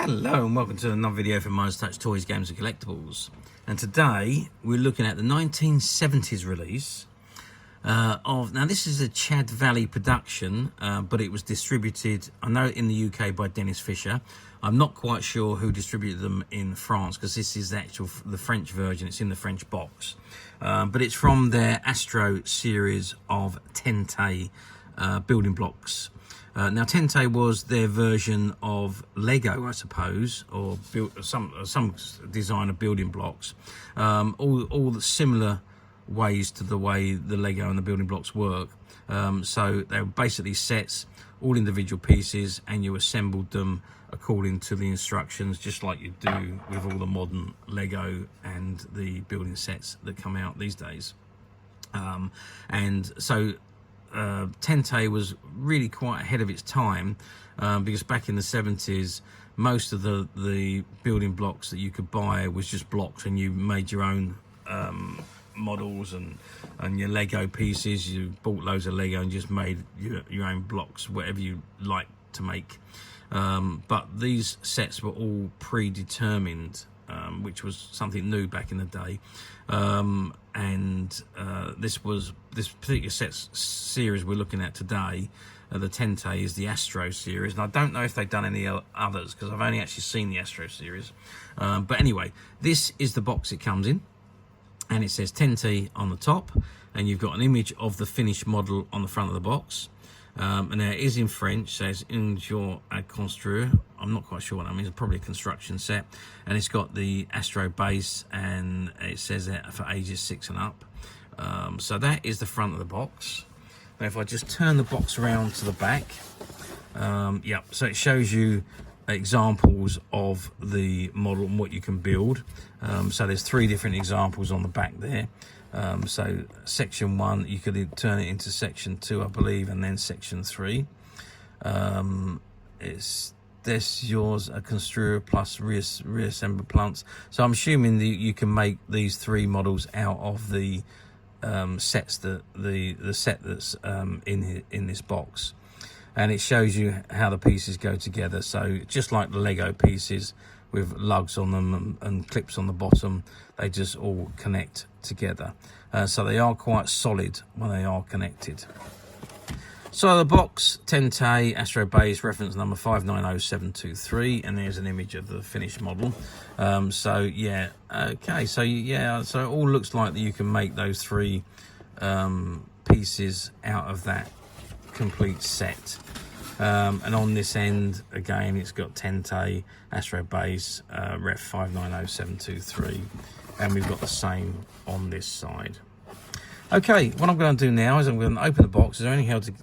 Hello and welcome to another video from Minds Touch Toys, Games and Collectibles. And today we're looking at the 1970s release of, now this is a Chad Valley production, but it was distributed, I know, in the UK by Dennis Fisher. I'm not quite sure who distributed them in France, because this is the French version. It's in the French box, but it's from their Astro series of Tente building blocks. Now Tente was their version of Lego, I suppose, or some design of building blocks, all the similar ways to the way the Lego and the building blocks work. So they were basically sets, all individual pieces, and you assembled them according to the instructions, just like you do with all the modern Lego and the building sets that come out these days. And so Tente was really quite ahead of its time, because back in the 70s most of the building blocks that you could buy was just blocks, and you made your own models and your Lego pieces. You bought loads of Lego and just made your own blocks, whatever you like to make. But these sets were all predetermined, which was something new back in the day. This particular series we're looking at today, the Tente, is the Astro series, and I don't know if they've done any others because I've only actually seen the Astro series. But anyway, this is the box it comes in, and it says Tente on the top, and you've got an image of the finished model on the front of the box. And there it is in French, says "Un jour à construire." I'm not quite sure what that means. It's probably a construction set, and it's got the Astro Base, and it says that for ages 6 and up. So that is the front of the box. Now if I just turn the box around to the back, yeah, so it shows you examples of the model and what you can build. So there's 3 different examples on the back there. So section 1, you could turn it into section 2, I believe, and then section 3. It's this yours a construer plus reassemble plants. So I'm assuming that you can make these 3 models out of the sets, the set that's in this box, and it shows you how the pieces go together. So just like the Lego pieces with lugs on them and clips on the bottom, they just all connect together. So they are quite solid when they are connected. So the box, Tente Astro Base, reference number 590723, and there's an image of the finished model. So yeah, okay, so yeah, so it all looks like that you can make those 3 pieces out of that complete set. And on this end again, it's got Tente Astro Base, ref 590723, and we've got the same on this side. Okay, what I'm going to do now is I'm going to open the box. It's only held to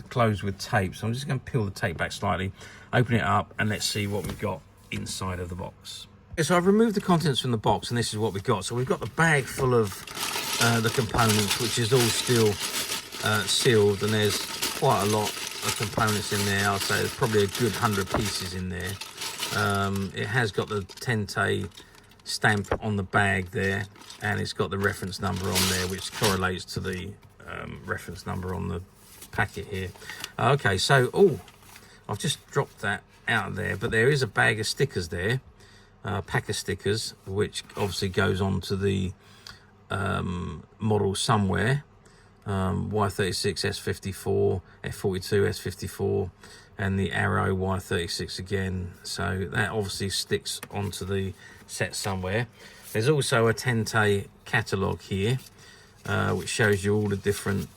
close with tape, so I'm just going to peel the tape back slightly, open it up, and let's see what we've got inside of the box. Okay, so I've removed the contents from the box, and this is what we've got. So we've got the bag full of the components, which is all still sealed, and there's quite a lot of components in there. I'd say there's probably a good 100 pieces in there. It has got the Tente stamp on the bag there, and it's got the reference number on there, which correlates to the reference number on the packet here. Okay, so I've just dropped that out of there, but there is a bag of stickers there, pack of stickers, which obviously goes on to the model somewhere. Y36, S54, F42, S54, and the arrow Y36 again. So that obviously sticks onto the set somewhere. There's also a Tente catalogue here, which shows you all the different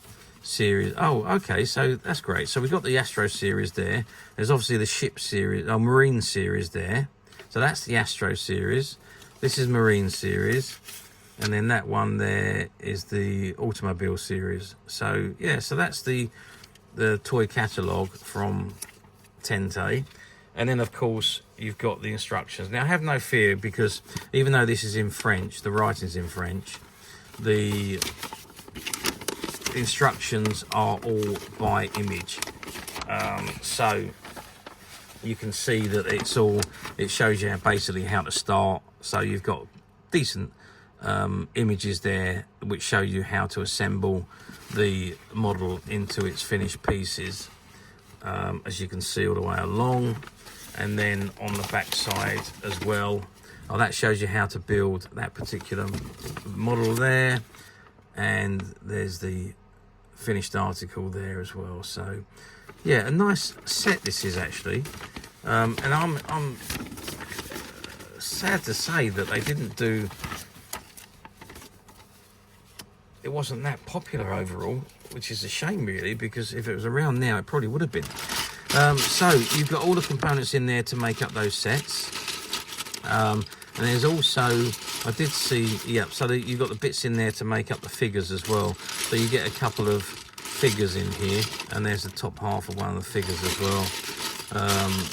series. Oh, okay, so that's great. So we've got the Astro series there. There's obviously the ship series, marine series there. So that's the Astro series. This is marine series. And then that one there is the automobile series. So yeah, so that's the toy catalogue from Tente. And then of course you've got the instructions. Now have no fear, because even though this is in French, the writing's in French, the instructions are all by image. So you can see that it shows you basically how to start. So you've got decent images there which show you how to assemble the model into its finished pieces, as you can see all the way along. and then on the back side as well. Oh, that shows you how to build that particular model there, and there's the finished article there as well. So yeah, a nice set this is actually, and I'm sad to say that they didn't do, it wasn't that popular overall, which is a shame really, because if it was around now it probably would have been. So you've got all the components in there to make up those sets, and there's also, I did see, yeah, so you've got the bits in there to make up the figures as well. So you get a couple of figures in here, and there's the top half of one of the figures as well.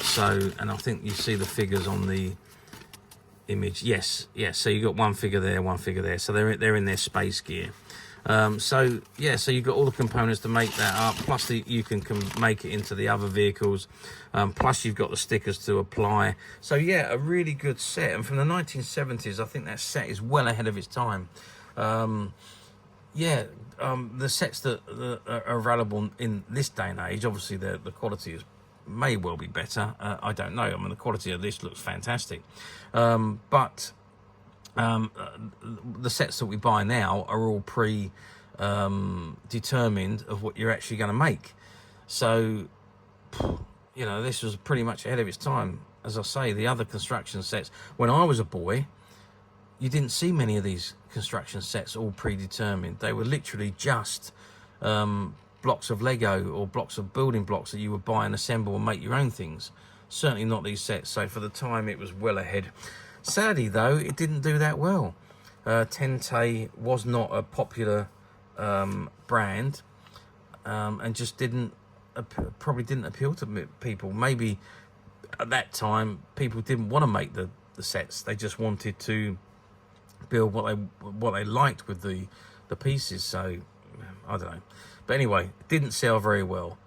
So, and I think you see the figures on the image. Yes, so you got one figure there, one figure there. So they're in their space gear. So yeah, so you've got all the components to make that up, plus you can make it into the other vehicles, plus you've got the stickers to apply. So yeah, a really good set, and from the 1970s, I think that set is well ahead of its time. Yeah, the sets that are available in this day and age, obviously the quality may well be better. I don't know. I mean, the quality of this looks fantastic, but the sets that we buy now are all determined of what you're actually going to make. So, you know, this was pretty much ahead of its time. As I say, the other construction sets, when I was a boy, you didn't see many of these construction sets all predetermined. They were literally just blocks of Lego or blocks of building blocks that you would buy and assemble and make your own things. Certainly not these sets. So for the time, it was well ahead. Sadly, though, it didn't do that well. Tente was not a popular brand, and just probably didn't appeal to people. Maybe at that time, people didn't want to make the sets. They just wanted to build what they liked with the pieces. So I don't know. But anyway, it didn't sell very well.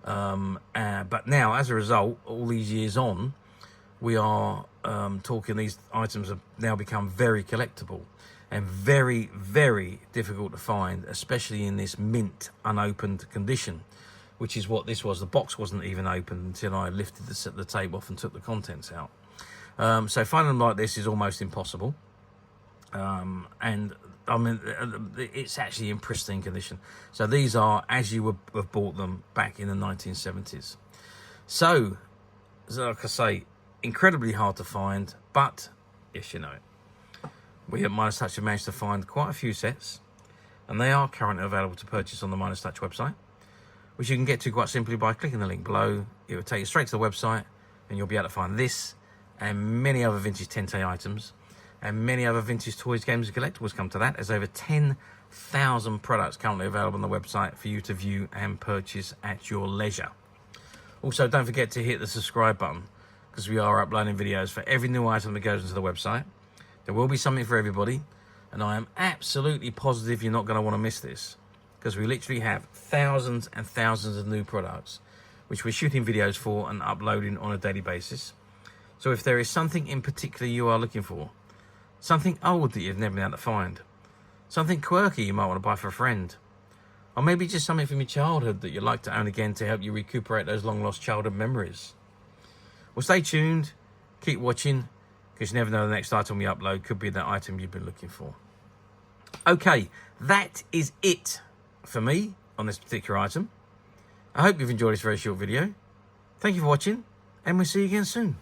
But now, as a result, all these years on, we are talking, these items have now become very collectible and very, very difficult to find, especially in this mint unopened condition, which is what this was. The box wasn't even opened until I lifted the tape off and took the contents out. So finding them like this is almost impossible. And I mean, it's actually in pristine condition. So these are as you would have bought them back in the 1970s. So like I say, incredibly hard to find, but yes, you know it. We at Midas Touch have managed to find quite a few sets, and they are currently available to purchase on the Midas Touch website, which you can get to quite simply by clicking the link below. It will take you straight to the website, and you'll be able to find this and many other vintage Tente items, and many other vintage toys, games, and collectibles. Come to that. There's over 10,000 products currently available on the website for you to view and purchase at your leisure. Also, don't forget to hit the subscribe button, because we are uploading videos for every new item that goes into the website. There will be something for everybody, and I am absolutely positive you're not going to want to miss this, because we literally have thousands and thousands of new products which we're shooting videos for and uploading on a daily basis. So if there is something in particular you are looking for, something old that you've never been able to find, something quirky you might want to buy for a friend, or maybe just something from your childhood that you'd like to own again to help you recuperate those long lost childhood memories, well, stay tuned, keep watching, because you never know, the next item we upload could be that item you've been looking for. Okay, that is it for me on this particular item. I hope you've enjoyed this very short video. Thank you for watching, and we'll see you again soon.